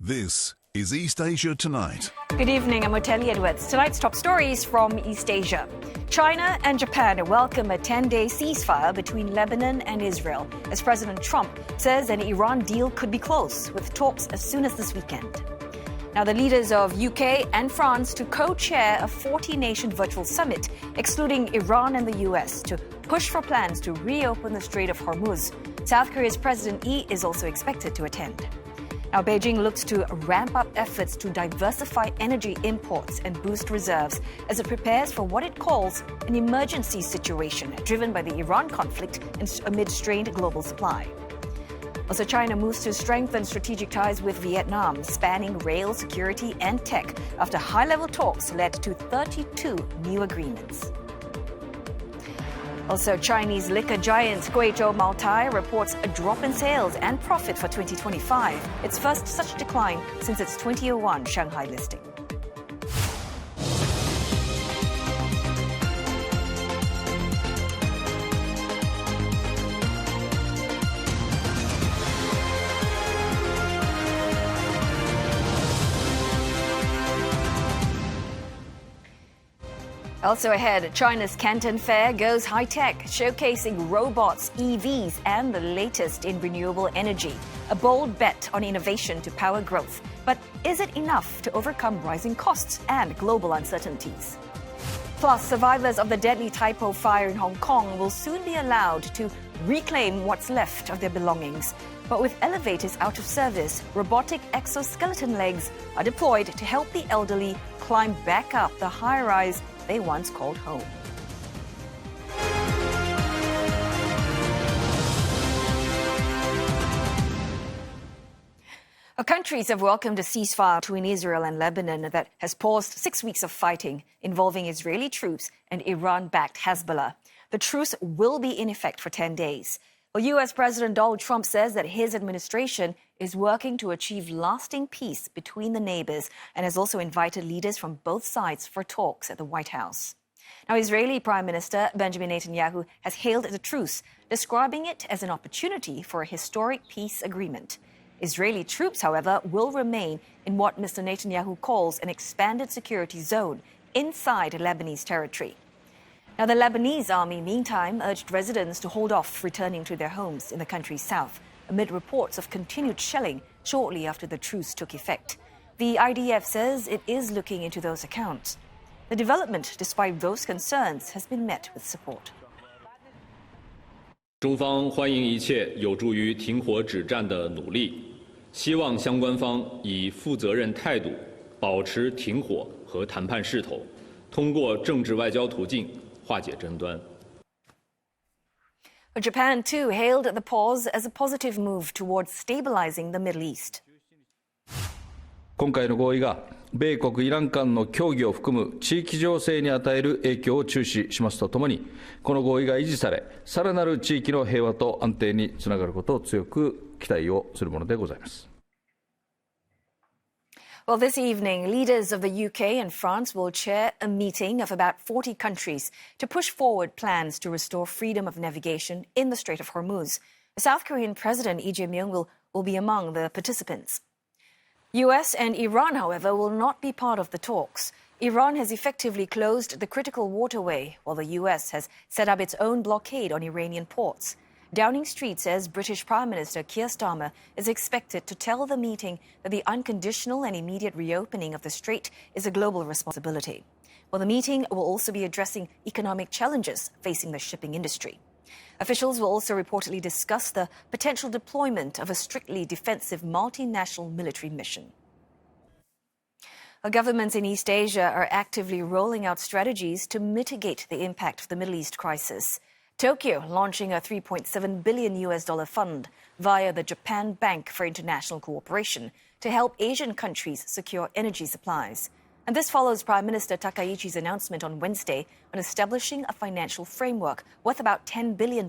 This is East Asia Tonight. Good evening, I'm Oteli Edwards. Tonight's top stories from East Asia. China and Japan welcome a 10-day ceasefire between Lebanon and Israel, as President Trump says an Iran deal could be close, with talks as soon as this weekend. Now, the leaders of UK and France to co-chair a 40-nation virtual summit, excluding Iran and the US, to push for plans to reopen the Strait of Hormuz. South Korea's President Lee is also expected to attend. Now, Beijing looks to ramp up efforts to diversify energy imports and boost reserves as it prepares for what it calls an emergency situation driven by the Iran conflict and amid strained global supply. Also, China moves to strengthen strategic ties with Vietnam, spanning rail, security and tech, after high-level talks led to 32 new agreements. Also, Chinese liquor giant Kweichow Moutai reports a drop in sales and profit for 2025, its first such decline since its 2001 Shanghai listing. Also ahead, China's Canton Fair goes high-tech, showcasing robots, EVs, and the latest in renewable energy. A bold bet on innovation to power growth. But is it enough to overcome rising costs and global uncertainties? Plus, survivors of the deadly Taipo fire in Hong Kong will soon be allowed to reclaim what's left of their belongings. But with elevators out of service, robotic exoskeleton legs are deployed to help the elderly climb back up the high-rise they once called home. Countries have welcomed a ceasefire between Israel and Lebanon that has paused 6 weeks of fighting involving Israeli troops and Iran-backed Hezbollah. The truce will be in effect for 10 days. Well, U.S. President Donald Trump says that his administration is working to achieve lasting peace between the neighbors and has also invited leaders from both sides for talks at the White House. Now, Israeli Prime Minister Benjamin Netanyahu has hailed the truce, describing it as an opportunity for a historic peace agreement. Israeli troops, however, will remain in what Mr. Netanyahu calls an expanded security zone inside Lebanese territory. Now, the Lebanese army, meantime, urged residents to hold off returning to their homes in the country's south, amid reports of continued shelling shortly after the truce took effect. The IDF says it is looking into those accounts. The development, despite those concerns, has been met with support. 中方欢迎一切有助于停火止战的努力，希望相关方以负责任态度保持停火和谈判势头，通过政治外交途径化解争端。 Japan, too, hailed the pause as a positive move towards stabilizing the Middle East. 今回の合意が米国・イラン間の協議を含む地域情勢に与える影響を注視しますとともに、この合意が維持され、さらなる地域の平和と安定につながることを強く期待をするものでございます。 Well, this evening, leaders of the UK and France will chair a meeting of about 40 countries to push forward plans to restore freedom of navigation in the Strait of Hormuz. The South Korean President Lee Jae-myung will be among the participants. US and Iran, however, will not be part of the talks. Iran has effectively closed the critical waterway, while the US has set up its own blockade on Iranian ports. Downing Street says British Prime Minister Keir Starmer is expected to tell the meeting that the unconditional and immediate reopening of the strait is a global responsibility. Well, the meeting will also be addressing economic challenges facing the shipping industry. Officials will also reportedly discuss the potential deployment of a strictly defensive multinational military mission. Governments in East Asia are actively rolling out strategies to mitigate the impact of the Middle East crisis. Tokyo launching a $3.7 billion fund via the Japan Bank for International Cooperation to help Asian countries secure energy supplies. And this follows Prime Minister Takaichi's announcement on Wednesday on establishing a financial framework worth about $10 billion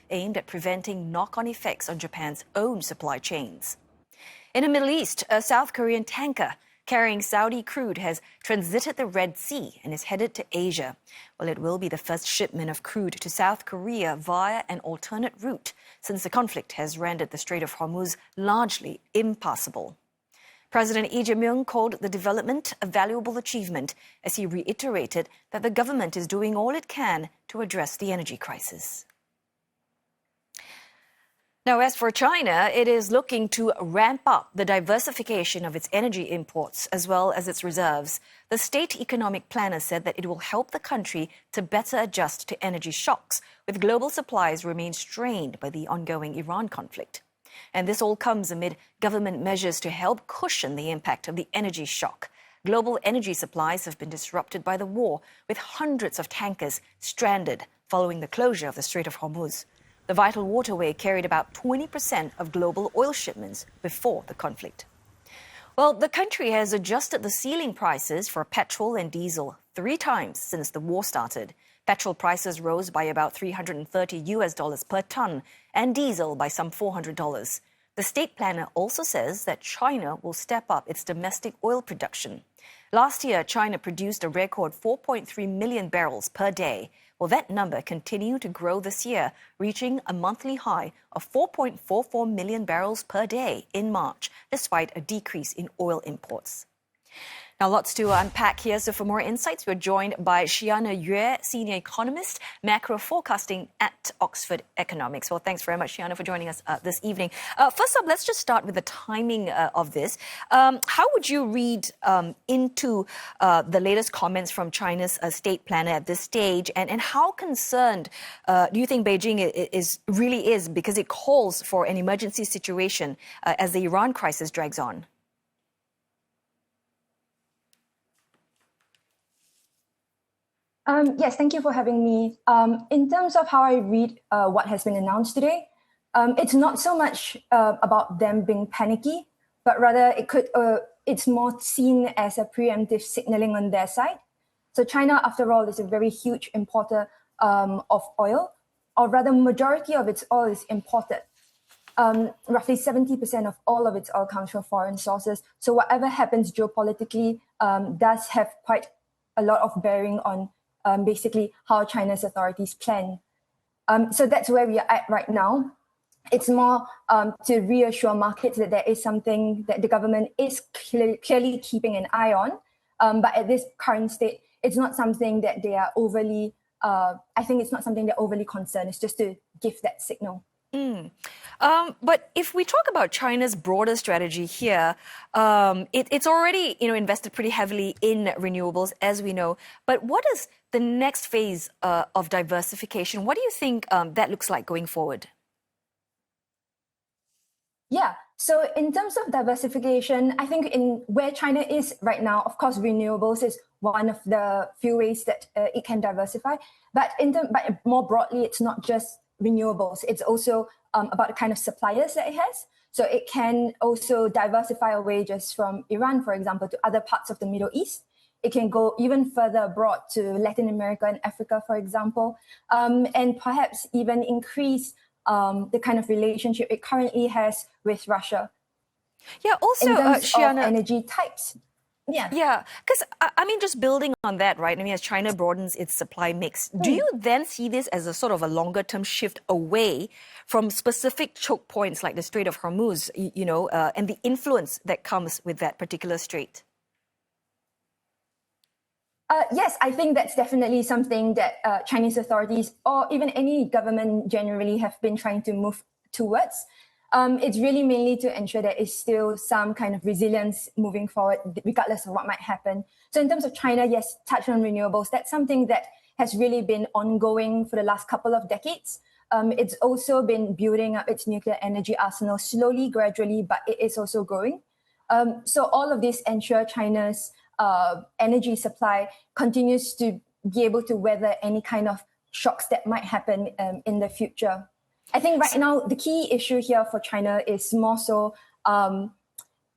aimed at preventing knock-on effects on Japan's own supply chains. In the Middle East, a South Korean tanker carrying Saudi crude has transited the Red Sea and is headed to Asia. Well, it will be the first shipment of crude to South Korea via an alternate route, since the conflict has rendered the Strait of Hormuz largely impassable. President Lee Jae-myung called the development a valuable achievement as he reiterated that the government is doing all it can to address the energy crisis. Now, as for China, it is looking to ramp up the diversification of its energy imports as well as its reserves. The state economic planner said that it will help the country to better adjust to energy shocks, with global supplies remain strained by the ongoing Iran conflict. And this all comes amid government measures to help cushion the impact of the energy shock. Global energy supplies have been disrupted by the war, with hundreds of tankers stranded following the closure of the Strait of Hormuz. The vital waterway carried about 20% of global oil shipments before the conflict. Well, the country has adjusted the ceiling prices for petrol and diesel 3 times since the war started. Petrol prices rose by about $330 per ton and diesel by some $400. The state planner also says that China will step up its domestic oil production. Last year, China produced a record 4.3 million barrels per day. Well, that number continued to grow this year, reaching a monthly high of 4.44 million barrels per day in March, despite a decrease in oil imports. Now, lots to unpack here. So for more insights, we're joined by Xiana Yue, Senior Economist, Macro Forecasting at Oxford Economics. Well, thanks very much, Xiana, for joining us this evening. First up, let's just start with the timing of this. How would you read into the latest comments from China's state planner at this stage? And how concerned do you think Beijing really is, because it calls for an emergency situation as the Iran crisis drags on? Yes, thank you for having me. In terms of how I read what has been announced today, it's not so much about them being panicky, but rather it's more seen as a preemptive signaling on their side. So China, after all, is a very huge importer of oil, or rather majority of its oil is imported. Roughly 70% of all of its oil comes from foreign sources. So whatever happens geopolitically does have quite a lot of bearing on basically how China's authorities plan. So that's where we are at right now. It's more to reassure markets that there is something that the government is clearly keeping an eye on. But at this current state, it's not something that they are overly, I think it's not something they're overly concerned. It's just to give that signal. But if we talk about China's broader strategy here, it's already invested pretty heavily in renewables, as we know. But what is the next phase of diversification? What do you think that looks like going forward? Yeah, so in terms of diversification, I think in where China is right now, of course, renewables is one of the few ways that it can diversify. But but more broadly, it's not just renewables. It's also about the kind of suppliers that it has. So it can also diversify away just from Iran, for example, to other parts of the Middle East. It can go even further abroad to Latin America and Africa, for example, and perhaps even increase the kind of relationship it currently has with Russia. Yeah, also, in terms Xiana, of energy types. Yeah, because I mean, just building on that, right? I mean, as China broadens its supply mix, do you then see this as a sort of a longer-term shift away from specific choke points like the Strait of Hormuz, and the influence that comes with that particular strait? Yes, I think that's definitely something that Chinese authorities or even any government generally have been trying to move towards. It's really mainly to ensure there is still some kind of resilience moving forward, regardless of what might happen. So in terms of China, yes, touch on renewables, that's something that has really been ongoing for the last couple of decades. It's also been building up its nuclear energy arsenal slowly, gradually, but it is also growing. So all of this ensure China's energy supply continues to be able to weather any kind of shocks that might happen in the future. I think right now, the key issue here for China is more so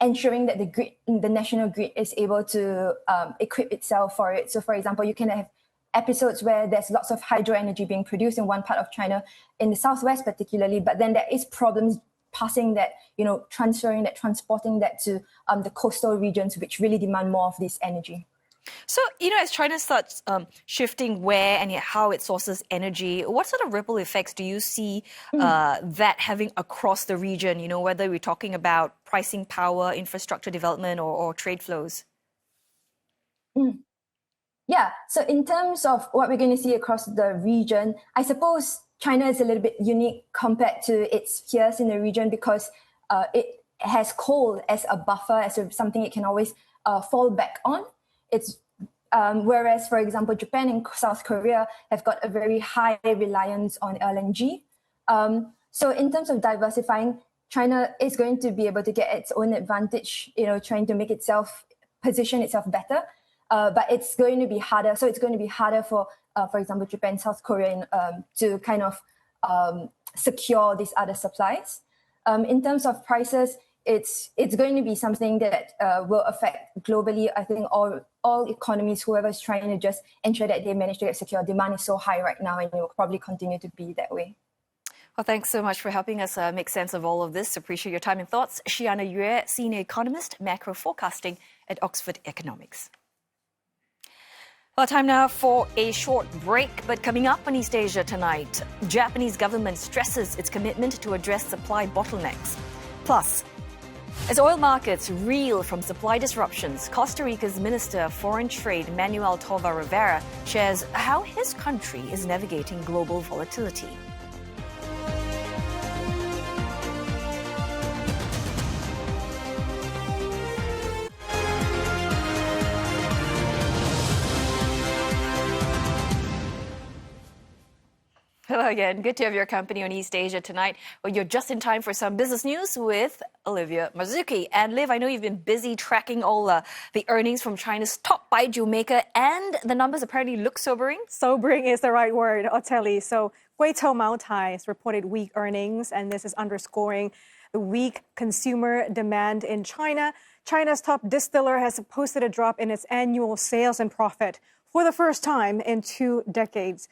ensuring that the national grid is able to equip itself for it. So for example, you can have episodes where there's lots of hydro energy being produced in one part of China, in the southwest particularly, but then there is problems passing that, transferring that, transporting that to the coastal regions, which really demand more of this energy. So, as China starts shifting where and how it sources energy, what sort of ripple effects do you see that having across the region, whether we're talking about pricing power, infrastructure development, or trade flows? Yeah, so in terms of what we're going to see across the region, I suppose China is a little bit unique compared to its peers in the region because it has coal as a buffer, as something it can always fall back on. It's whereas, for example, Japan and South Korea have got a very high reliance on LNG. So in terms of diversifying, China is going to be able to get its own advantage, trying to make position itself better. But it's going to be harder. So it's going to be harder for example, Japan, South Korea to kind of secure these other supplies. In terms of prices, it's going to be something that will affect globally. I think all economies, whoever is trying to just ensure that they manage to get secure. Demand is so high right now, and it will probably continue to be that way. Well, thanks so much for helping us make sense of all of this. Appreciate your time and thoughts. Shiana Yue, Senior Economist, Macro Forecasting at Oxford Economics. Well, time now for a short break, but coming up on East Asia tonight, Japanese government stresses its commitment to address supply bottlenecks. Plus, as oil markets reel from supply disruptions, Costa Rica's Minister of Foreign Trade, Manuel Tovar Rivera, shares how his country is navigating global volatility. Hello again. Good to have your company on East Asia tonight. Well, you're just in time for some business news with Olivia Marzuki. And Liv, I know you've been busy tracking all the earnings from China's top baijiu maker, and the numbers apparently look sobering. Sobering is the right word, Oteli. So Kweichow Moutai has reported weak earnings, and this is underscoring the weak consumer demand in China. China's top distiller has posted a drop in its annual sales and profit for the first time in 2 decades.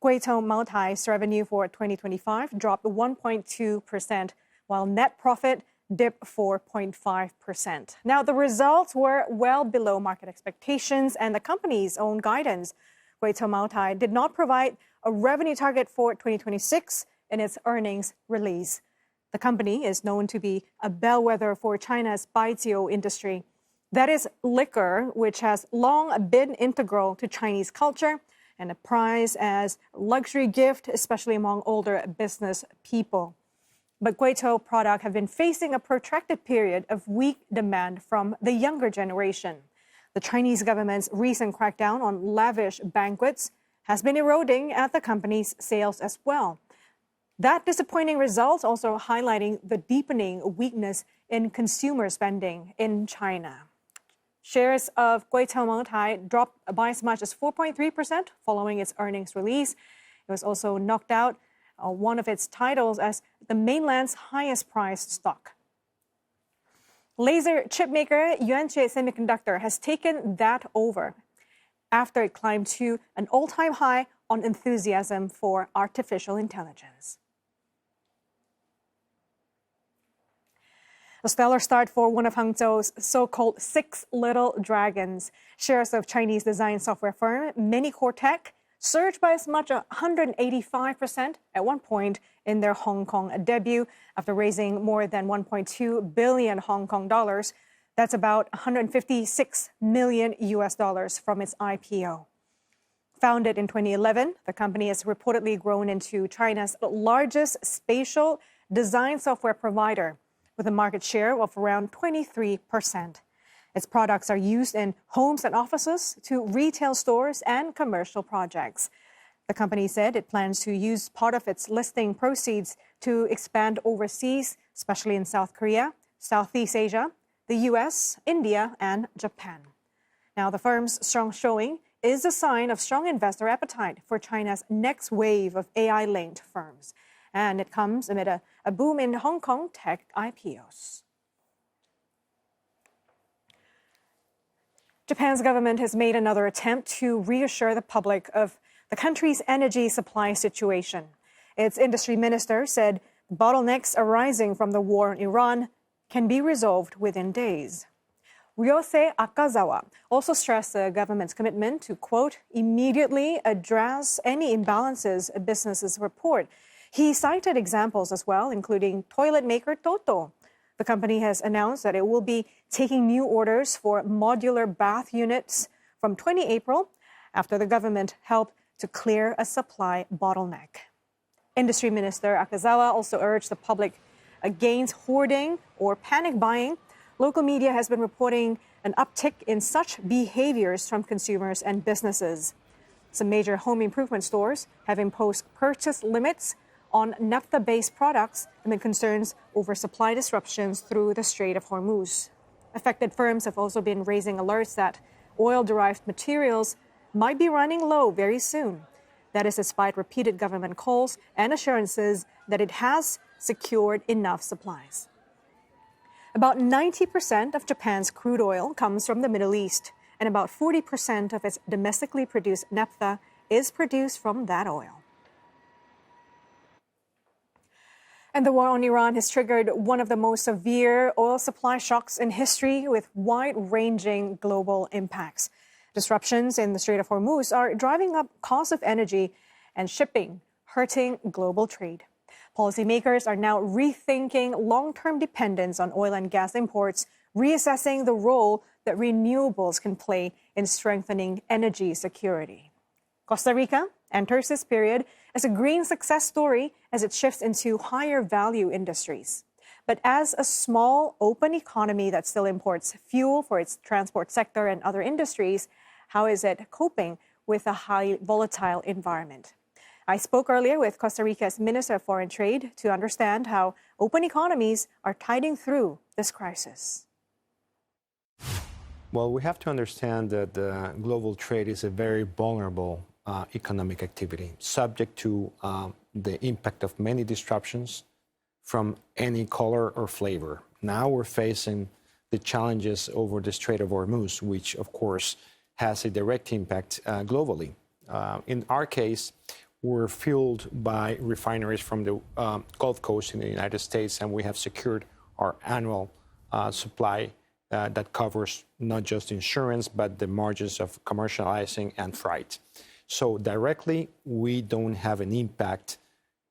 Kweichow Moutai's revenue for 2025 dropped 1.2%, while net profit dipped 4.5%. Now, the results were well below market expectations and the company's own guidance. Kweichow Moutai did not provide a revenue target for 2026 in its earnings release. The company is known to be a bellwether for China's baijiu industry. That is liquor, which has long been integral to Chinese culture and a prize as a luxury gift, especially among older business people. But Kweichow products have been facing a protracted period of weak demand from the younger generation. The Chinese government's recent crackdown on lavish banquets has been eroding at the company's sales as well. That disappointing result also highlighting the deepening weakness in consumer spending in China. Shares of Kweichow Moutai dropped by as much as 4.3% following its earnings release. It was also knocked out one of its titles as the mainland's highest priced stock. Laser chip maker Yuanqie Semiconductor has taken that over after it climbed to an all-time high on enthusiasm for artificial intelligence. A stellar start for one of Hangzhou's so-called 6 little dragons. Shares of Chinese design software firm Minicore Tech surged by as much as 185% at one point in their Hong Kong debut after raising more than 1.2 billion Hong Kong dollars. That's about 156 million US dollars from its IPO. Founded in 2011, the company has reportedly grown into China's largest spatial design software provider, with a market share of around 23%. Its products are used in homes and offices, to retail stores and commercial projects. The company said it plans to use part of its listing proceeds to expand overseas, especially in South Korea, Southeast Asia, the US, India, and Japan. Now, the firm's strong showing is a sign of strong investor appetite for China's next wave of AI-linked firms. And it comes amid a boom in Hong Kong tech IPOs. Japan's government has made another attempt to reassure the public of the country's energy supply situation. Its industry minister said bottlenecks arising from the war in Iran can be resolved within days. Ryosei Akazawa also stressed the government's commitment to, quote, immediately address any imbalances businesses report. He cited examples as well, including toilet maker Toto. The company has announced that it will be taking new orders for modular bath units from 20 April after the government helped to clear a supply bottleneck. Industry Minister Akazawa also urged the public against hoarding or panic buying. Local media has been reporting an uptick in such behaviors from consumers and businesses. Some major home improvement stores have imposed purchase limits on naphtha-based products amid concerns over supply disruptions through the Strait of Hormuz. Affected firms have also been raising alerts that oil-derived materials might be running low very soon. That is despite repeated government calls and assurances that it has secured enough supplies. About 90% of Japan's crude oil comes from the Middle East, and about 40% of its domestically produced naphtha is produced from that oil. And the war on Iran has triggered one of the most severe oil supply shocks in history with wide-ranging global impacts. Disruptions in the Strait of Hormuz are driving up costs of energy and shipping, hurting global trade. Policymakers are now rethinking long-term dependence on oil and gas imports, reassessing the role that renewables can play in strengthening energy security. Costa Rica enters this period as a green success story as it shifts into higher value industries. But as a small, open economy that still imports fuel for its transport sector and other industries, how is it coping with a highly volatile environment? I spoke earlier with Costa Rica's Minister of Foreign Trade to understand how open economies are tiding through this crisis. Well, we have to understand that global trade is a very vulnerable economic activity, subject to the impact of many disruptions from any color or flavor. Now we're facing the challenges over the Strait of Hormuz, which, of course, has a direct impact globally. In our case, we're fueled by refineries from the Gulf Coast in the United States, and we have secured our annual supply that covers not just insurance, but the margins of commercializing and freight. So directly, we don't have an impact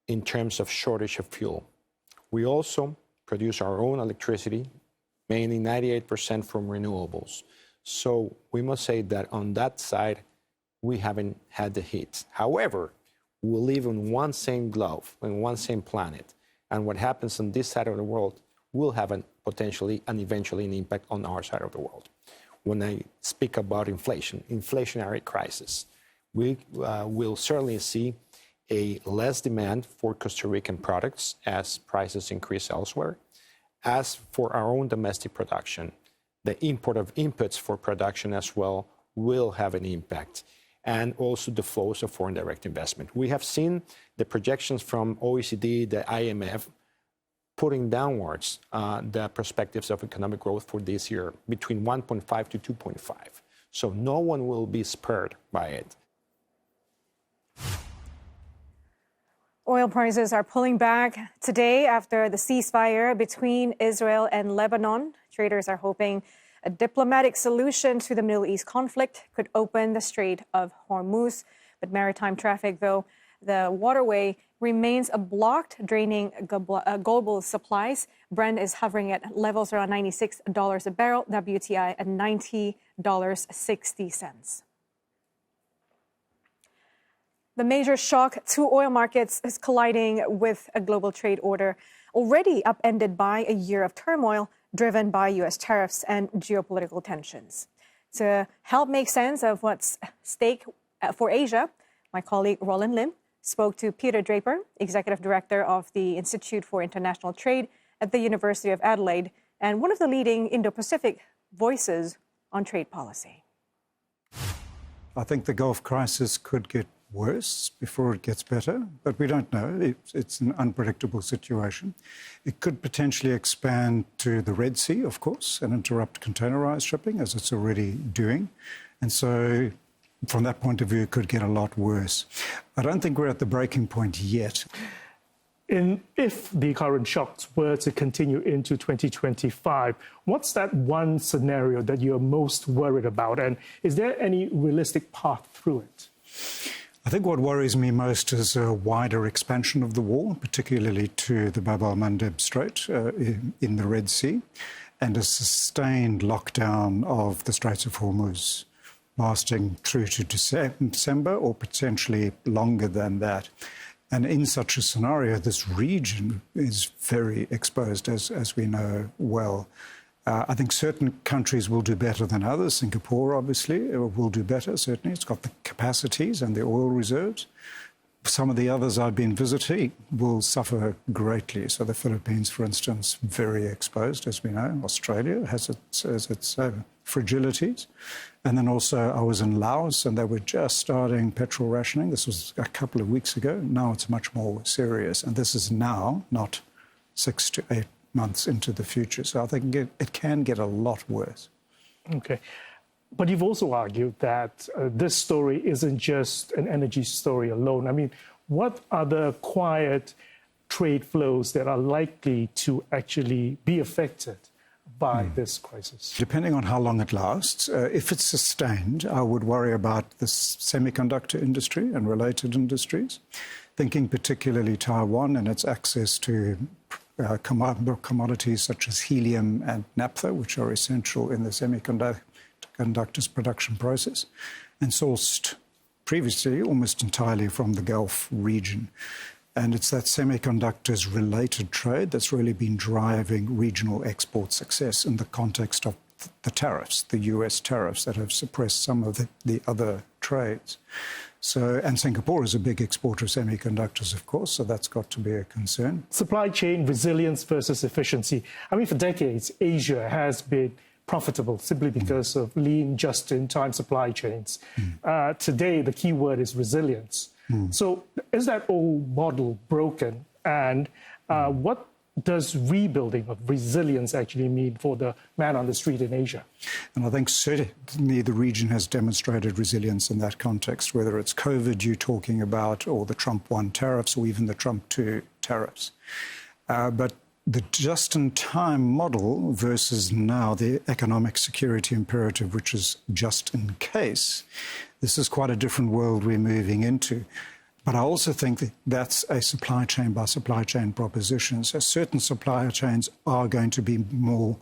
in terms of shortage of fuel. We also produce our own electricity, mainly 98% from renewables. So we must say that on that side, we haven't had the hit. However, we live on one same globe, on one same planet. And what happens on this side of the world will have potentially and eventually an impact on our side of the world. When I speak about inflation, inflationary crisis, we will certainly see a less demand for Costa Rican products as prices increase elsewhere. As for our own domestic production, the import of inputs for production as well will have an impact, and also the flows of foreign direct investment. We have seen the projections from OECD, the IMF, putting downwards the perspectives of economic growth for this year between 1.5 to 2.5. So no one will be spared by it. Oil prices are pulling back today after the ceasefire between Israel and Lebanon. Traders are hoping a diplomatic solution to the Middle East conflict could open the Strait of Hormuz. But maritime traffic, though, the waterway remains blocked, draining global supplies. Brent is hovering at levels around $96 a barrel, WTI at $90.60. The major shock to oil markets is colliding with a global trade order already upended by a year of turmoil driven by U.S. tariffs and geopolitical tensions. To help make sense of what's at stake for Asia, my colleague Roland Lim spoke to Peter Draper, Executive Director of the Institute for International Trade at the University of Adelaide and one of the leading Indo-Pacific voices on trade policy. I think the Gulf crisis could get worse before it gets better, but we don't know. It's an unpredictable situation. It could potentially expand to the Red Sea, of course, and interrupt containerized shipping, as it's already doing. And so from that point of view, it could get a lot worse. I don't think we're at the breaking point yet. if the current shocks were to continue into 2025, what's that one scenario that you're most worried about? And is there any realistic path through it? I think what worries me most is a wider expansion of the war, particularly to the Bab el-Mandeb Strait in the Red Sea, and a sustained lockdown of the Strait of Hormuz, lasting through to December or potentially longer than that. And in such a scenario, this region is very exposed, as we know well. I think certain countries will do better than others. Singapore, obviously, will do better, certainly. It's got the capacities and the oil reserves. Some of the others I've been visiting will suffer greatly. So the Philippines, for instance, very exposed, as we know. Australia has its fragilities. And then also I was in Laos, and they were just starting petrol rationing. This was a couple of weeks ago. Now it's much more serious. And this is now, not 6 to 8 months into the future. So I think it can get a lot worse. Okay. But you've also argued that this story isn't just an energy story alone. I mean, what are the quiet trade flows that are likely to actually be affected by this crisis? Depending on how long it lasts, if it's sustained, I would worry about the semiconductor industry and related industries, thinking particularly Taiwan and its access to commodities such as helium and naphtha, which are essential in the semiconductors production process, and sourced previously almost entirely from the Gulf region. And it's that semiconductors-related trade that's really been driving regional export success in the context of the tariffs, the US tariffs that have suppressed some of the other trades. So, and Singapore is a big exporter of semiconductors, of course, so that's got to be a concern. Supply chain resilience versus efficiency. I mean, for decades, Asia has been profitable simply because of lean, just-in-time supply chains. Today, the key word is resilience. So is that old model broken? And what does rebuilding of resilience actually mean for the man on the street in Asia? And I think certainly the region has demonstrated resilience in that context, whether it's COVID you're talking about, or the Trump 1 tariffs, or even the Trump 2 tariffs. But the just-in-time model versus now the economic security imperative, which is just in case, this is quite a different world we're moving into. But I also think that that's a supply chain by supply chain proposition. So certain supply chains are going to be more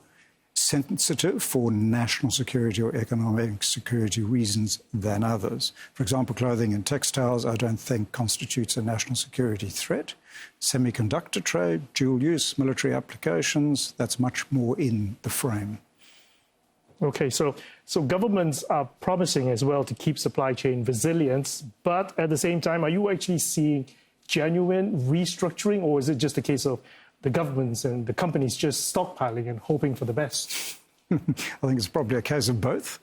sensitive for national security or economic security reasons than others. For example, clothing and textiles, I don't think constitutes a national security threat. Semiconductor trade, dual use, military applications, that's much more in the frame. Okay, so governments are promising as well to keep supply chain resilience, but at the same time, are you actually seeing genuine restructuring, or is it just a case of the governments and the companies just stockpiling and hoping for the best? I think it's probably a case of both.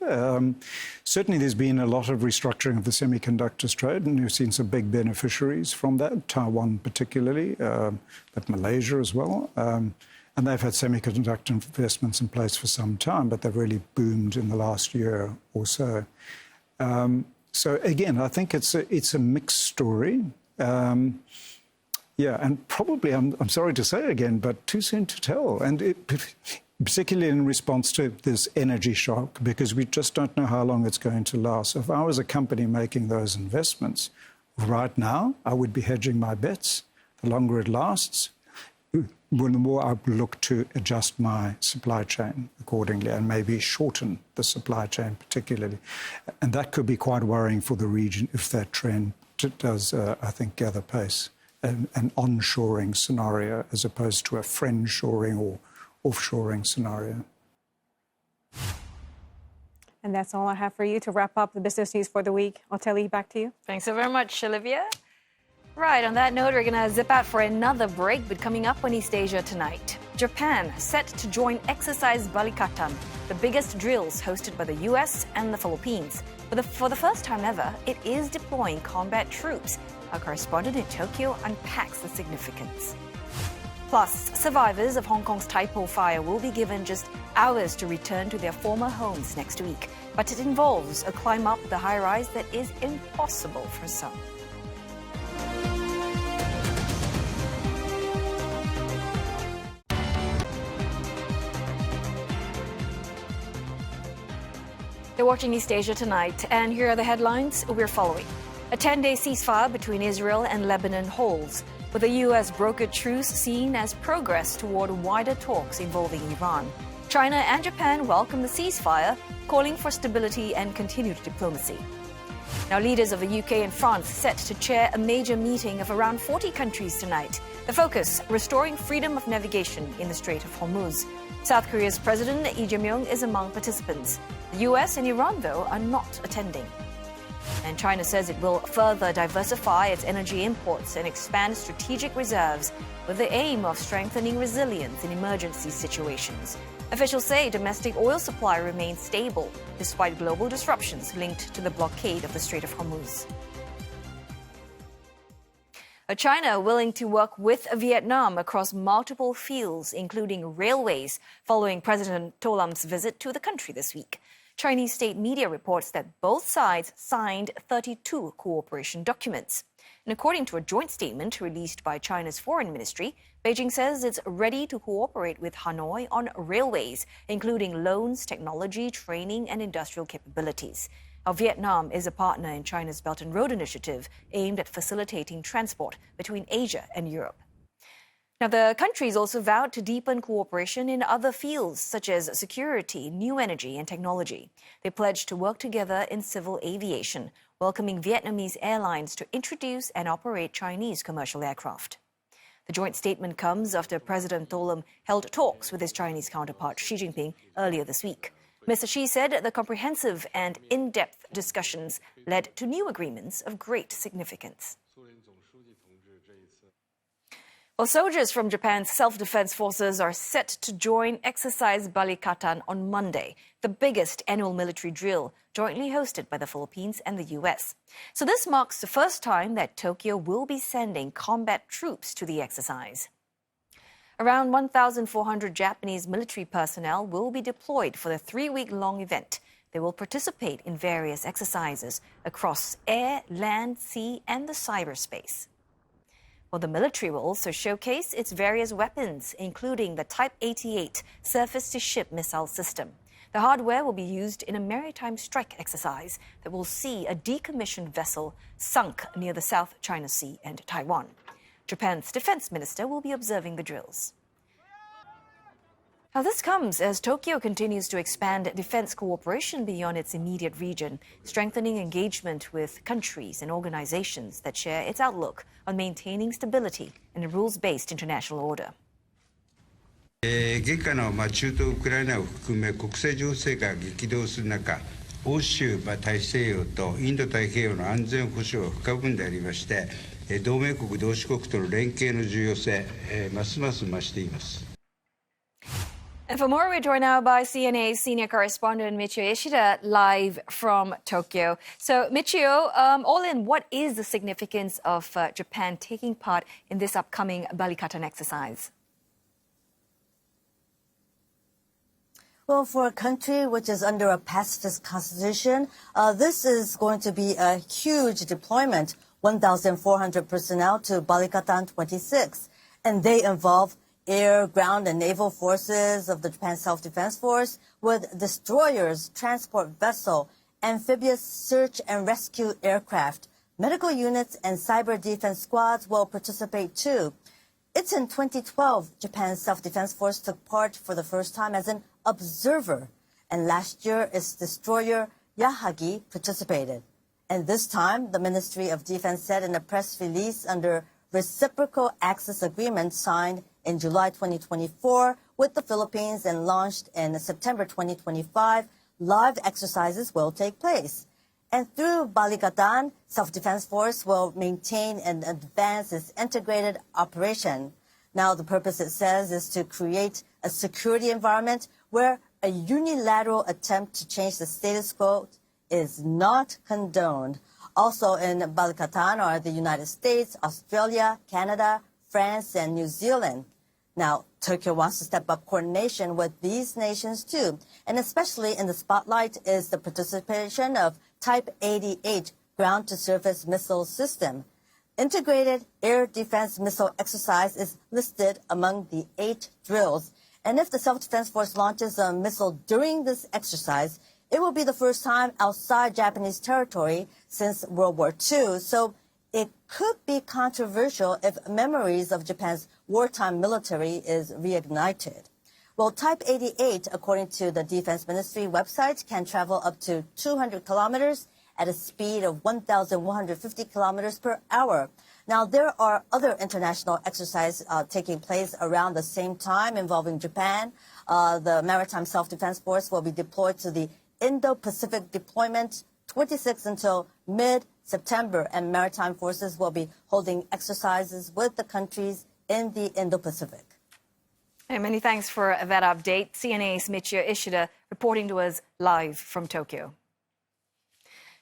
Certainly there's been a lot of restructuring of the semiconductors trade, and you've seen some big beneficiaries from that, Taiwan particularly, but Malaysia as well. And they've had semiconductor investments in place for some time, but they've really boomed in the last year or so. So again, I think it's a mixed story. Yeah, and probably, I'm sorry to say again, but too soon to tell. And particularly in response to this energy shock, because we just don't know how long it's going to last. So if I was a company making those investments right now, I would be hedging my bets. The longer it lasts, the more I would look to adjust my supply chain accordingly and maybe shorten the supply chain particularly. And that could be quite worrying for the region if that trend does, I think, gather pace. An onshoring scenario as opposed to a friendshoring or offshoring scenario. And that's all I have for you to wrap up the business news for the week. Oteli, back to you. Thanks so very much, Olivia. Right, on that note, we're going to zip out for another break, but coming up on East Asia tonight, Japan set to join Exercise Balikatan, the biggest drills hosted by the US and the Philippines. But for the first time ever, it is deploying combat troops. Our correspondent in Tokyo unpacks the significance. Plus, survivors of Hong Kong's Taipo fire will be given just hours to return to their former homes next week. But it involves a climb up the high-rise that is impossible for some. You're watching East Asia Tonight, and here are the headlines we're following. A 10-day ceasefire between Israel and Lebanon holds, with a U.S. brokered truce seen as progress toward wider talks involving Iran. China and Japan welcome the ceasefire, calling for stability and continued diplomacy. Now, leaders of the UK and France set to chair a major meeting of around 40 countries tonight. The focus, restoring freedom of navigation in the Strait of Hormuz. South Korea's President Lee Jae-myung is among participants. The US and Iran, though, are not attending. And China says it will further diversify its energy imports and expand strategic reserves with the aim of strengthening resilience in emergency situations. Officials say domestic oil supply remains stable despite global disruptions linked to the blockade of the Strait of Hormuz. China willing to work with Vietnam across multiple fields, including railways, following President To Lam's visit to the country this week. Chinese state media reports that both sides signed 32 cooperation documents. And according to a joint statement released by China's foreign ministry, Beijing says it's ready to cooperate with Hanoi on railways, including loans, technology, training, and industrial capabilities. Now, Vietnam is a partner in China's Belt and Road Initiative, aimed at facilitating transport between Asia and Europe. Now, the countries also vowed to deepen cooperation in other fields, such as security, new energy, and technology. They pledged to work together in civil aviation, welcoming Vietnamese airlines to introduce and operate Chinese commercial aircraft. The joint statement comes after President To Lam held talks with his Chinese counterpart Xi Jinping earlier this week. Mr. Xi said the comprehensive and in-depth discussions led to new agreements of great significance. Well, soldiers from Japan's self-defense forces are set to join Exercise Balikatan on Monday, the biggest annual military drill jointly hosted by the Philippines and the U.S. So this marks the first time that Tokyo will be sending combat troops to the exercise. Around 1,400 Japanese military personnel will be deployed for the 3-week-long event. They will participate in various exercises across air, land, sea, and the cyberspace. Well, the military will also showcase its various weapons, including the Type 88 surface-to-ship missile system. The hardware will be used in a maritime strike exercise that will see a decommissioned vessel sunk near the South China Sea and Taiwan. Japan's defense minister will be observing the drills. Now, this comes as Tokyo continues to expand defense cooperation beyond its immediate region, strengthening engagement with countries and organizations that share its outlook on maintaining stability and a rules-based international order. 現下の中東ウクライナを含め国際情勢が激動する中、欧州大西洋とインド太平洋の安全保障を深めるんでありまして、同盟国同志国との連携の重要性、ますます増しています。 And for more, we're joined now by CNA's senior correspondent Michio Ishida, live from Tokyo. So, Michio, all in, what is the significance of Japan taking part in this upcoming Balikatan exercise? Well, for a country which is under a pacifist constitution, this is going to be a huge deployment, 1,400 personnel to Balikatan 26. And they involve air, ground, and naval forces of the Japan Self-Defense Force with destroyers, transport vessel, amphibious search and rescue aircraft. Medical units and cyber defense squads will participate too. It's in 2012 Japan's Self-Defense Force took part for the first time as an observer. And last year, its destroyer Yahagi participated. And this time, the Ministry of Defense said in a press release under reciprocal access agreement signed in July 2024 with the Philippines and launched in September 2025, live exercises will take place. And through Balikatan, Self-Defense Force will maintain and advance its integrated operation. Now, the purpose, it says, is to create a security environment where a unilateral attempt to change the status quo is not condoned. Also in Balikatan are the United States, Australia, Canada, France, and New Zealand. Now, Tokyo wants to step up coordination with these nations too. And especially in the spotlight is the participation of Type 88 ground-to-surface missile system. Integrated air defense missile exercise is listed among the 8 drills. And if the Self-Defense Force launches a missile during this exercise, It will be the first time outside Japanese territory since World War II, so it could be controversial if memories of Japan's wartime military is reignited. Well, Type 88, according to the Defense Ministry website, can travel up to 200 kilometers at a speed of 1,150 kilometers per hour. Now, there are other international exercises taking place around the same time involving Japan. The Maritime Self-Defense Force will be deployed to the Indo-Pacific deployment 26 until mid-September, and maritime forces will be holding exercises with the countries in the Indo-Pacific. Hey, many thanks for that update. CNA's Michio Ishida reporting to us live from Tokyo.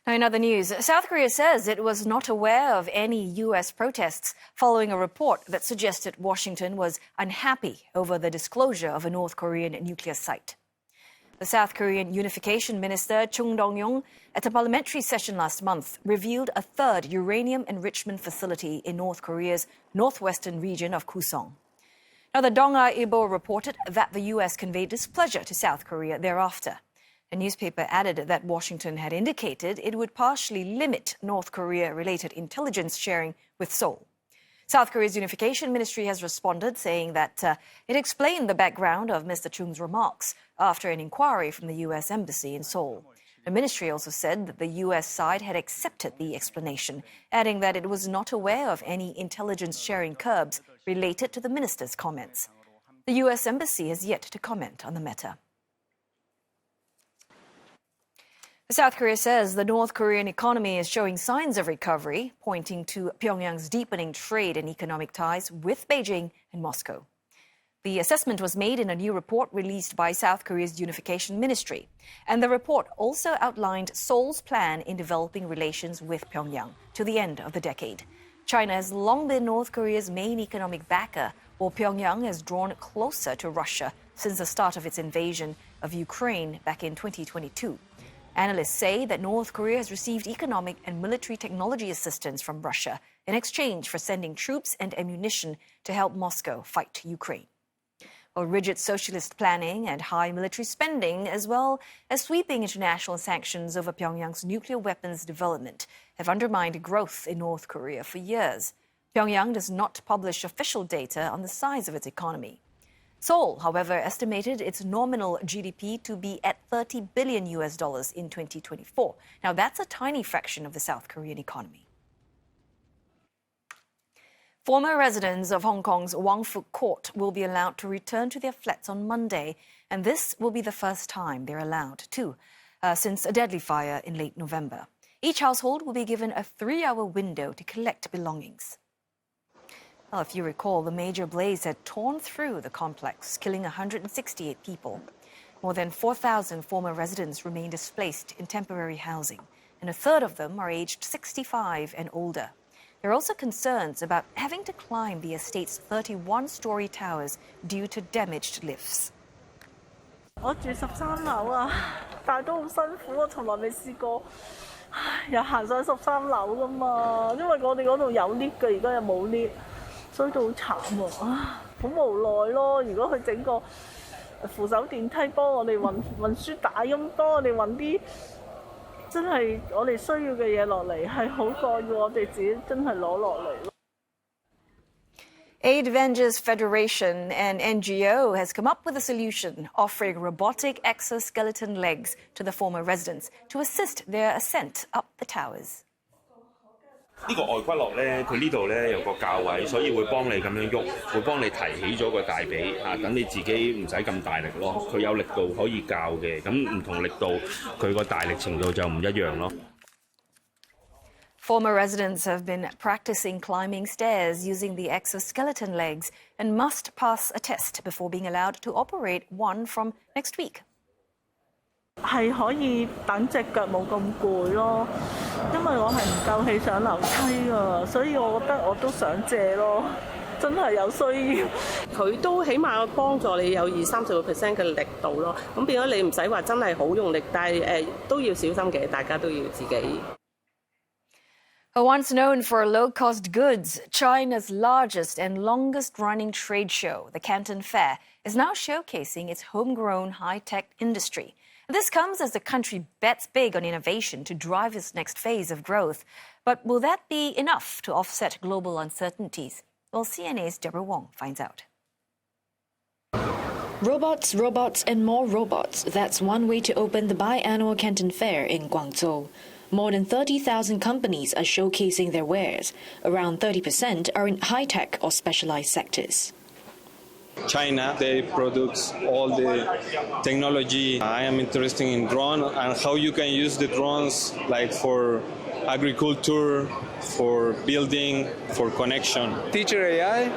Now, in other news, South Korea says it was not aware of any U.S. protests following a report that suggested Washington was unhappy over the disclosure of a North Korean nuclear site. The South Korean Unification Minister Chung Dong-yong, at a parliamentary session last month, revealed a third uranium enrichment facility in North Korea's northwestern region of Kusong. Now, the Donga Ilbo reported that the U.S. conveyed displeasure to South Korea thereafter. The newspaper added that Washington had indicated it would partially limit North Korea-related intelligence sharing with Seoul. South Korea's Unification Ministry has responded, saying that it explained the background of Mr. Chung's remarks after an inquiry from the U.S. Embassy in Seoul. The ministry also said that the U.S. side had accepted the explanation, adding that it was not aware of any intelligence sharing curbs related to the minister's comments. The U.S. Embassy has yet to comment on the matter. South Korea says the North Korean economy is showing signs of recovery, pointing to Pyongyang's deepening trade and economic ties with Beijing and Moscow. The assessment was made in a new report released by South Korea's Unification Ministry. And the report also outlined Seoul's plan in developing relations with Pyongyang to the end of the decade. China has long been North Korea's main economic backer, while Pyongyang has drawn closer to Russia since the start of its invasion of Ukraine back in 2022. Analysts say that North Korea has received economic and military technology assistance from Russia in exchange for sending troops and ammunition to help Moscow fight Ukraine. Well, rigid socialist planning and high military spending, as well as sweeping international sanctions over Pyongyang's nuclear weapons development, have undermined growth in North Korea for years. Pyongyang does not publish official data on the size of its economy. Seoul, however, estimated its nominal GDP to be at $30 billion in 2024. Now, that's a tiny fraction of the South Korean economy. Former residents of Hong Kong's Wang Court will be allowed to return to their flats on Monday, and this will be the first time they're allowed to, since a deadly fire in late November. Each household will be given a 3-hour window to collect belongings. Well, if you recall, the major blaze had torn through the complex, killing 168 people. More than 4,000 former residents remain displaced in temporary housing, and a third of them are aged 65 and older. There are also concerns about having to climb the estate's 31-story towers due to damaged lifts. 我住13樓啊，但係都好辛苦啊，從來未試過又行上13樓㗎嘛，因為我哋嗰度有 lift 嘅，而家又冇 lift。 所以都好慘啊！好無奈咯。如果佢整個扶手電梯幫我哋運輸帶咁，幫我哋運啲真係我哋需要嘅嘢落嚟，係好過要我哋自己真係攞落嚟咯。 Aid Vengers Federation, an NGO, has come up with a solution, offering robotic exoskeleton legs to the former residents to assist their ascent up the towers. 呢個外骨骼咧，佢呢度咧有個較位，所以會幫你咁樣喐，會幫你提起咗個大髀嚇，等你自己唔使咁大力咯。佢有力度可以較嘅，咁唔同力度佢個大力程度就唔一樣咯。 Former residents have been practicing climbing stairs using the exoskeleton legs and must pass a test before being allowed to operate one from next week. 係可以等隻腳冇咁攰咯，因為我係唔夠氣上樓梯啊，所以我覺得我都想借咯，真係有需要。佢都起碼幫助你有20-30% 嘅力度咯，咁變咗你唔使話真係好用力，但係都要小心嘅，大家都要自己。 Once known for low-cost goods, China's largest and longest-running trade show, the Canton Fair, is now showcasing its homegrown high-tech industry. This comes as the country bets big on innovation to drive its next phase of growth. But will that be enough to offset global uncertainties? Well, CNA's Deborah Wang finds out. Robots, robots, and more robots. That's one way to open the biannual Canton Fair in Guangzhou. More than 30,000 companies are showcasing their wares. Around 30% are in high-tech or specialized sectors. China, they produce all the technology. I am interested in drone and how you can use the drones like for agriculture, for building, for connection. Teacher AI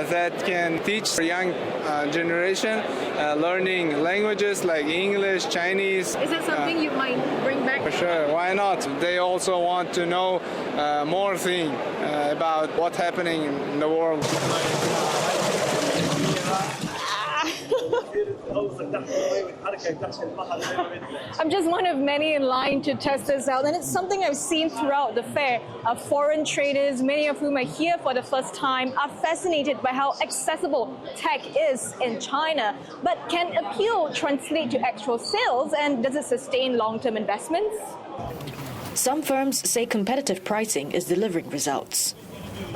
that can teach the young generation learning languages like English, Chinese. Is that something you might bring back? For sure, why not? They also want to know more things about what's happening in the world. I'm just one of many in line to test this out, and it's something I've seen throughout the fair. Foreign traders, many of whom are here for the first time, are fascinated by how accessible tech is in China. But can appeal translate to actual sales, and does it sustain long-term investments? Some firms say competitive pricing is delivering results.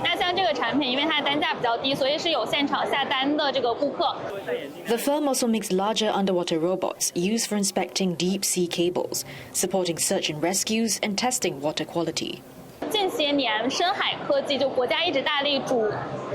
那像这个产品，因为它的单价比较低，所以是有现场下单的这个顾客。The firm also makes larger underwater robots used for inspecting deep-sea cables, supporting search and rescues, and testing water quality. 近些年，深海科技就国家一直大力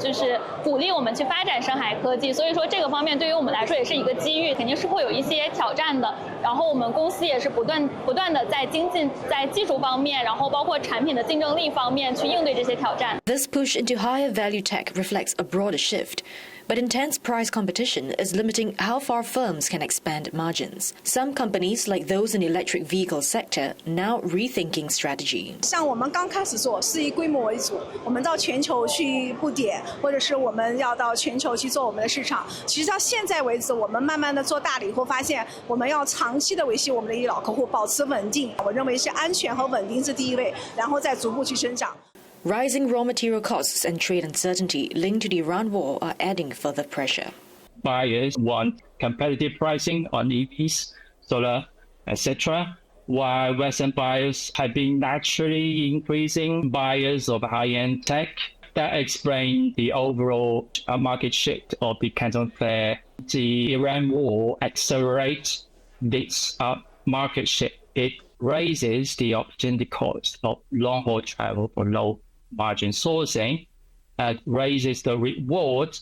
就是鼓励我们去发展深海科技，所以说这个方面对于我们来说也是一个机遇，肯定是会有一些挑战的。然后我们公司也是不断的在精进，在技术方面，然后包括产品的竞争力方面去应对这些挑战。This push into higher value tech reflects a broader shift. But intense price competition is limiting how far firms can expand margins. Some companies, like those in the electric vehicle sector, now rethinking strategy. 像我们刚开始做是以规模为主，我们到全球去布点，或者是我们要到全球去做我们的市场。其实到现在为止，我们慢慢的做大了以后，发现我们要长期的维系我们的一老客户，保持稳定。我认为是安全和稳定是第一位，然后再逐步去生长。 Rising raw material costs and trade uncertainty linked to the Iran war are adding further pressure. Buyers want competitive pricing on EVs, solar, etc., while Western buyers have been naturally increasing buyers of high-end tech. That explains the overall market shift of the Canton Fair. The Iran war accelerates this market shift. It raises the opportunity cost of long-haul travel for low-margin sourcing and raises the reward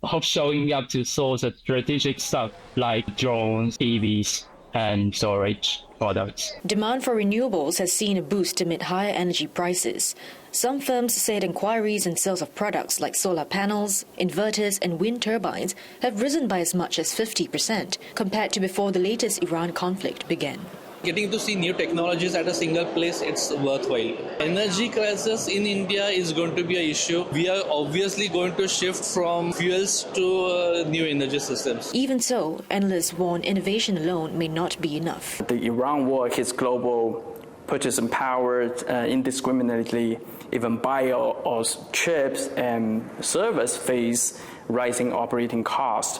of showing up to source a strategic stuff like drones, EVs, and storage products. Demand for renewables has seen a boost amid higher energy prices. Some firms said inquiries and sales of products like solar panels, inverters, and wind turbines have risen by as much as 50% compared to before the latest Iran conflict began. Getting to see new technologies at a single place, it's worthwhile. Energy crisis in India is going to be an issue. We are obviously going to shift from fuels to new energy systems. Even so, analysts warn innovation alone may not be enough. The Iran war hits global purchasing power indiscriminately. Even bio or chips and servers face rising operating costs.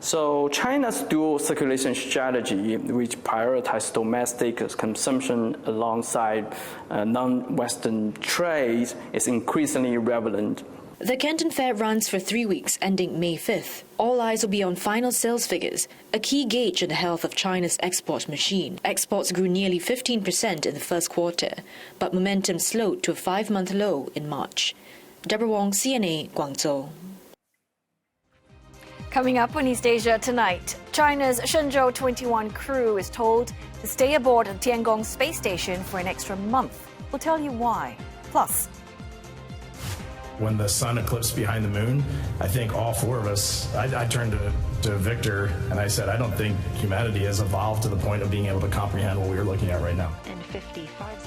So China's dual circulation strategy, which prioritizes domestic consumption alongside non-Western trade, is increasingly relevant. The Canton Fair runs for 3 weeks, ending May 5th. All eyes will be on final sales figures, a key gauge on the health of China's export machine. Exports grew nearly 15% in the first quarter, but momentum slowed to a 5-month low in March. Deborah Wang, CNA, Guangzhou. Coming up on East Asia tonight, China's Shenzhou 21 crew is told to stay aboard the Tiangong space station for an extra month. We'll tell you why. Plus, when the sun eclipsed behind the moon, I think all four of us, I turned to Victor and I said, I don't think humanity has evolved to the point of being able to comprehend what we are looking at right now.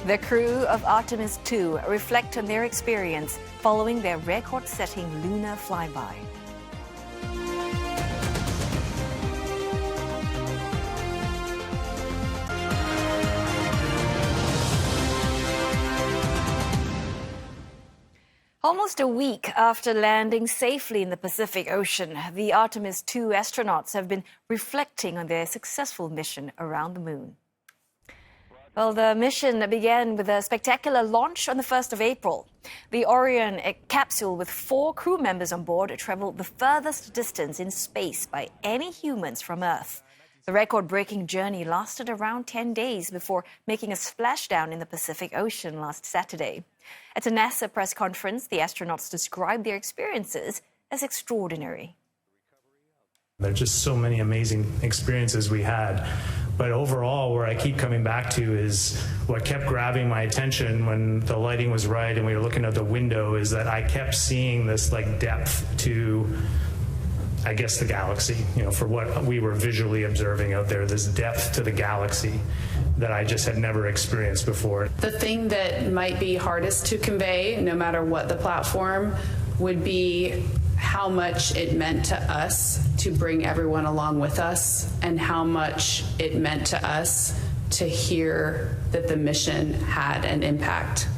The crew of Artemis 2 reflect on their experience following their record-setting lunar flyby. Almost a week after landing safely in the Pacific Ocean, the Artemis II astronauts have been reflecting on their successful mission around the moon. Well, the mission began with a spectacular launch on the 1st of April. The Orion capsule with 4 crew members on board traveled the furthest distance in space by any humans from Earth. The record-breaking journey lasted around 10 days before making a splashdown in the Pacific Ocean last Saturday. At a NASA press conference, the astronauts described their experiences as extraordinary. There are just so many amazing experiences we had. But overall, where I keep coming back to is what kept grabbing my attention when the lighting was right and we were looking out the window is that I kept seeing this depth to, I guess, the galaxy, for what we were visually observing out there, this depth to the galaxy that I just had never experienced before. The thing that might be hardest to convey, no matter what the platform, would be how much it meant to us to bring everyone along with us and how much it meant to us to hear that the mission had an impact.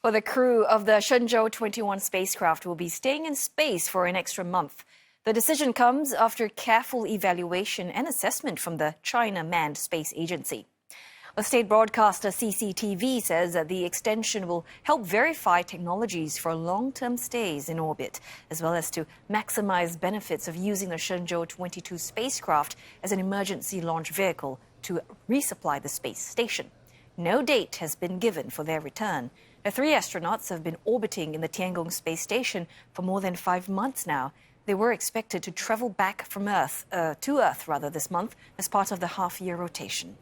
Well, the crew of the Shenzhou 21 spacecraft will be staying in space for an extra month. The decision comes after careful evaluation and assessment from the China Manned Space Agency. The state broadcaster CCTV says that the extension will help verify technologies for long-term stays in orbit, as well as to maximize benefits of using the Shenzhou 22 spacecraft as an emergency launch vehicle to resupply the space station. No date has been given for their return. The 3 astronauts have been orbiting in the Tiangong space station for more than 5 months now. They were expected to travel back from to Earth this month as part of the half-year rotation.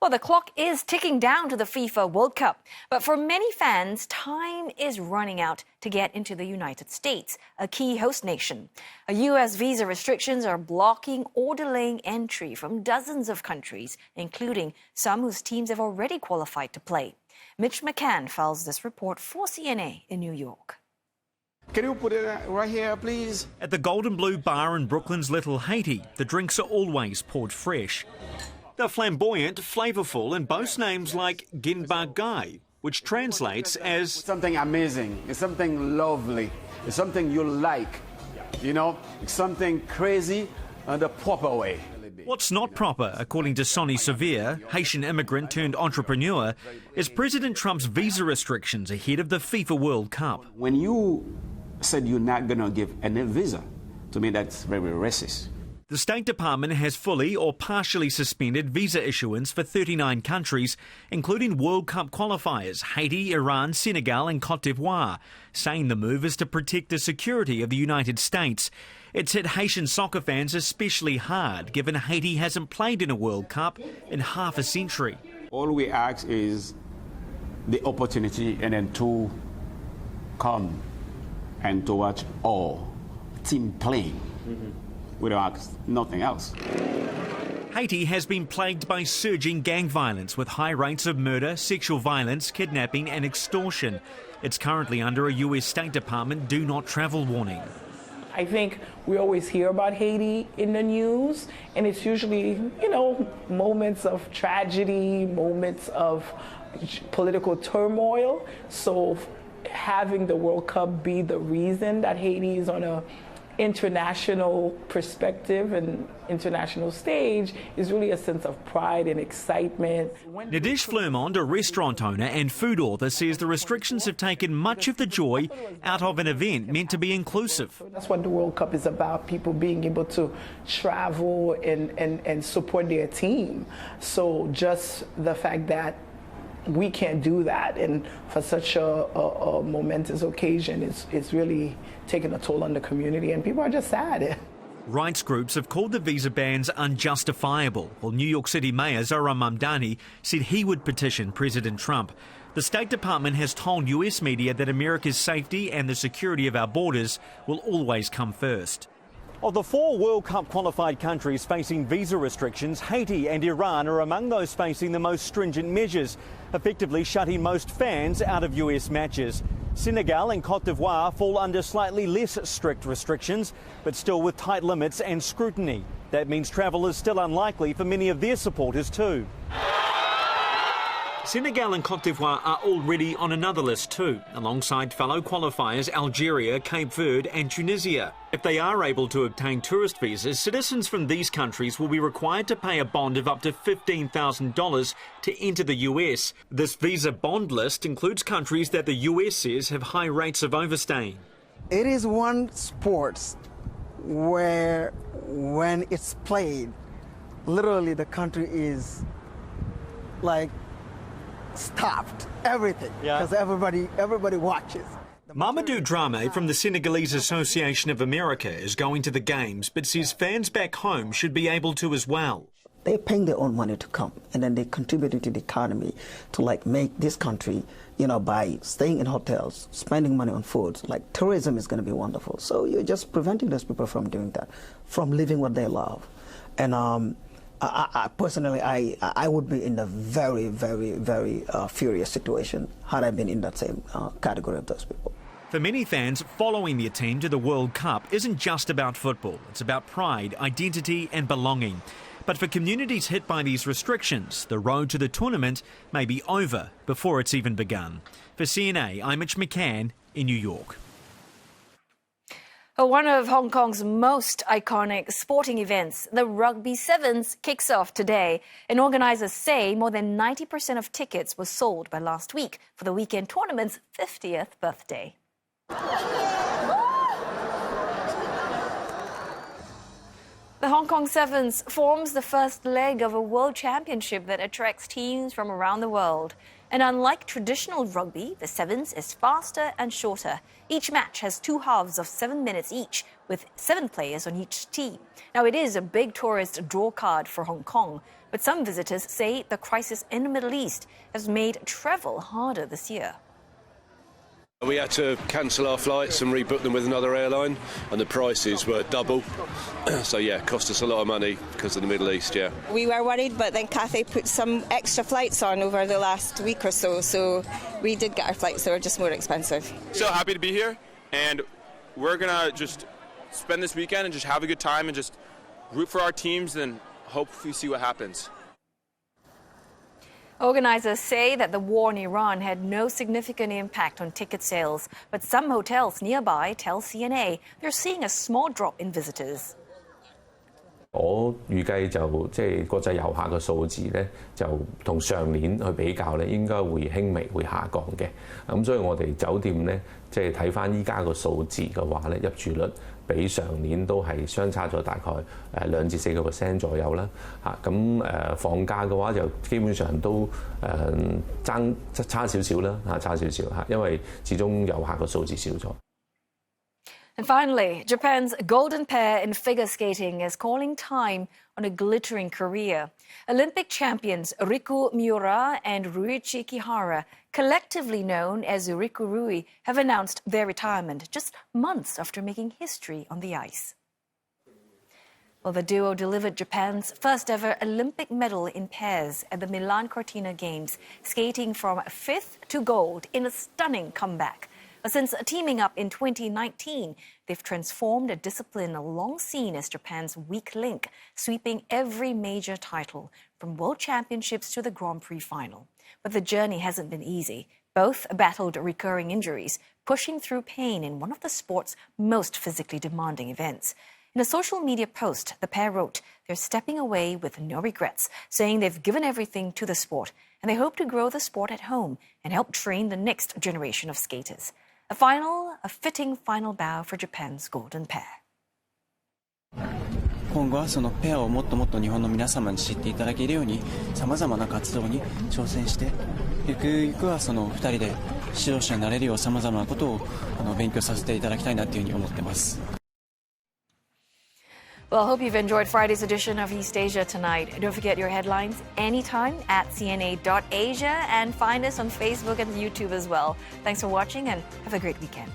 Well, the clock is ticking down to the FIFA World Cup, but for many fans, time is running out to get into the United States, a key host nation. U.S. visa restrictions are blocking or delaying entry from dozens of countries, including some whose teams have already qualified to play. Mitch McCann files this report for CNA in New York. Can you put it right here, please? At the Golden Blue Bar in Brooklyn's Little Haiti, the drinks are always poured fresh. They're flamboyant, flavourful, and boast names like Ginba Gai, which translates as something amazing, it's something lovely, it's something you like, it's something crazy in the proper way. What's not proper, according to Sonny Severe, Haitian immigrant turned entrepreneur, is President Trump's visa restrictions ahead of the FIFA World Cup. When you said you're not going to give any visa, to me that's very racist. The State Department has fully or partially suspended visa issuance for 39 countries, including World Cup qualifiers Haiti, Iran, Senegal and Cote d'Ivoire, saying the move is to protect the security of the United States. It's hit Haitian soccer fans especially hard, given Haiti hasn't played in a World Cup in half a century. All we ask is the opportunity and then to come and to watch all team playing. We don't ask nothing else. Haiti has been plagued by surging gang violence with high rates of murder, sexual violence, kidnapping and extortion. It's currently under a US State Department do not travel warning. I think we always hear about Haiti in the news, and it's usually, moments of tragedy, moments of political turmoil. So having the World Cup be the reason that Haiti is on a international perspective and international stage is really a sense of pride and excitement. Nadège Fleurmont, a restaurant owner and food author, says the restrictions have taken much of the joy out of an event meant to be inclusive. That's what the World Cup is about, people being able to travel and support their team. So just the fact that we can't do that, and for such a momentous occasion, it's really taking a toll on the community, and people are just sad. Rights groups have called the visa bans unjustifiable, while New York City Mayor Zohran Mamdani said he would petition President Trump. The State Department has told US media that America's safety and the security of our borders will always come first. Of the 4 World Cup qualified countries facing visa restrictions, Haiti and Iran are among those facing the most stringent measures, effectively shutting most fans out of US matches. Senegal and Cote d'Ivoire fall under slightly less strict restrictions, but still with tight limits and scrutiny. That means travel is still unlikely for many of their supporters too. Senegal and Cote d'Ivoire are already on another list too, alongside fellow qualifiers Algeria, Cape Verde and Tunisia. If they are able to obtain tourist visas, citizens from these countries will be required to pay a bond of up to $15,000 to enter the US. This visa bond list includes countries that the US says have high rates of overstaying. It is one sport where when it's played, literally the country is like stopped everything because everybody watches. Mamadou Dramé from the Senegalese Association of America is going to the games, but says fans back home should be able to as well. They're paying their own money to come, and then they contribute to the economy to like make this country, by staying in hotels, spending money on food. Like tourism is going to be wonderful. So you're just preventing those people from doing that, from living what they love. And I personally, I would be in a very, very, very furious situation had I been in that same category of those people. For many fans, following their team to the World Cup isn't just about football. It's about pride, identity and belonging. But for communities hit by these restrictions, the road to the tournament may be over before it's even begun. For CNA, I'm Mitch McCann in New York. One of Hong Kong's most iconic sporting events, the Rugby Sevens, kicks off today. And organisers say more than 90% of tickets were sold by last week for the weekend tournament's 50th birthday. The Hong Kong Sevens forms the first leg of a world championship that attracts teams from around the world. And unlike traditional rugby, the Sevens is faster and shorter. Each match has 2 halves of 7 minutes each, with 7 players on each team. Now, it is a big tourist draw card for Hong Kong, but some visitors say the crisis in the Middle East has made travel harder this year. We had to cancel our flights and rebook them with another airline, and the prices were double. So, yeah, it cost us a lot of money because of the Middle East, yeah. We were worried, but then Cathay put some extra flights on over the last week or so we did get our flights. They were just more expensive. So happy to be here, and we're going to just spend this weekend and just have a good time and just root for our teams and hope we see what happens. Organisers say that the war in Iran had no significant impact on ticket sales, but some hotels nearby tell CNA they're seeing a small drop in visitors. 我預計就即係國際遊客嘅數字咧，就同上年去比較咧，應該會輕微會下降嘅。咁所以我哋酒店咧，即係睇翻依家個數字嘅話咧，入住率比上年都係相差咗大概2至4% 左右啦。咁房價嘅話就基本上都差少少啦，差少少因為始終遊客嘅數字少咗。 And finally, Japan's golden pair in figure skating is calling time on a glittering career. Olympic champions Riku-Ryu and Ryuichi Kihara, collectively known as Riku-Ryu, have announced their retirement just months after making history on the ice. Well, the duo delivered Japan's first ever Olympic medal in pairs at the Milan Cortina Games, skating from 5th to gold in a stunning comeback. Since teaming up in 2019, they've transformed a discipline long seen as Japan's weak link, sweeping every major title, from World Championships to the Grand Prix final. But the journey hasn't been easy. Both battled recurring injuries, pushing through pain in one of the sport's most physically demanding events. In a social media post, the pair wrote they're stepping away with no regrets, saying they've given everything to the sport, and they hope to grow the sport at home and help train the next generation of skaters. A fitting final bow for Japan's golden pair. 今後はそのペアをもっともっと日本の皆様に知っていただけるように様々な活動に挑戦してゆくゆくはその2人で指導者になれるよう様々なことを勉強させていただきたいなというふうに思ってます。 Well, I hope you've enjoyed Friday's edition of East Asia tonight. Don't forget your headlines anytime at cna.asia and find us on Facebook and YouTube as well. Thanks for watching and have a great weekend.